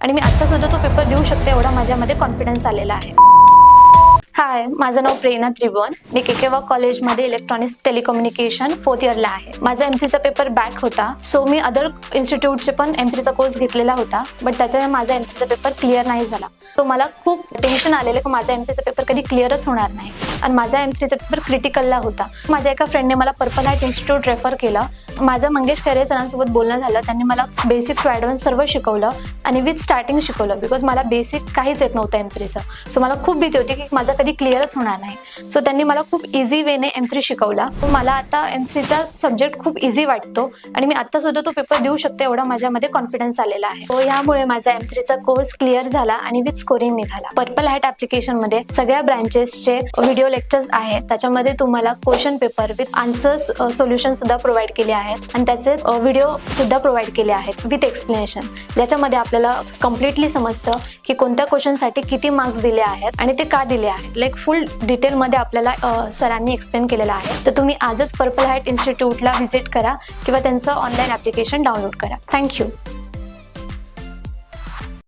आणि मी आता सुद्धा तो पेपर देऊ शकते एवढा माझ्यामध्ये कॉन्फिडन्स आलेला आहे. हाय, माझं नाव प्रेरणा त्रिभुवन. मी केकेवा कॉलेजमध्ये इलेक्ट्रॉनिक्स टेलिकम्युनिकेशन 4th इयरला आहे. माझा M3चा पेपर बॅक होता, सो मी अदर इन्स्टिट्यूटचे पण M3चा कोर्स घेतलेला होता, बट त्याच्याने माझा M3चा पेपर क्लिअर नाही झाला. तो मला खूप टेन्शन आलेलं की माझा M3चा पेपर कधी क्लिअरच होणार नाही आणि माझा M3चा पेपर क्रिटिकलला होता. माझ्या एका फ्रेंडने मला पर्पल हार्ट इन्स्टिट्यूट रेफर केलं. माझं मंगेश खैरे सरांसोबत बोलणं झालं. त्यांनी मला बेसिक टू ॲडव्हान्स सर्व शिकवलं आणि विथ स्टार्टिंग शिकवलं, बिकॉज मला बेसिक काहीच येत नव्हतं M3चं. सो मला खूप भीती होती की माझं कधी क्लिअरच होणार नाही. सो त्यांनी मला खूप इझी वेने M3 शिकवला. मला आता M3चा सब्जेक्ट खूप इझी वाटतो आणि मी आता सुद्धा तो पेपर देऊ शकते एवढा माझ्यामध्ये कॉन्फिडन्स आलेला आहे. सो यामुळे माझा M3चा कोर्स क्लिअर झाला आणि विथ स्कोरिंग निघाला. पर्पल हॅट ॲप्लिकेशनमध्ये सगळ्या ब्रँचेसचे व्हिडिओ लेक्चर्स आहेत. त्याच्यामध्ये तुम्हाला question paper with answers solution सुद्धा प्रोव्हाइड केले आहेत आणि त्याचे व्हिडिओ सुद्धा प्रोव्हाइड केले आहेत विथ एक्सप्लेनेशन, ज्याच्यामध्ये आपल्याला कम्प्लिटली समजतं की कोणत्या क्वेश्चनसाठी किती मार्क्स दिले आहेत आणि ते का दिले आहेत. लाईक फुल डिटेलमध्ये आपल्याला सरांनी एक्सप्लेन केलेलं आहे. तर तुम्ही आजच पर्पल हॅट इन्स्टिट्यूटला व्हिजिट करा किंवा त्यांचं ऑनलाईन ॲप्लिकेशन डाउनलोड करा. थँक्यू.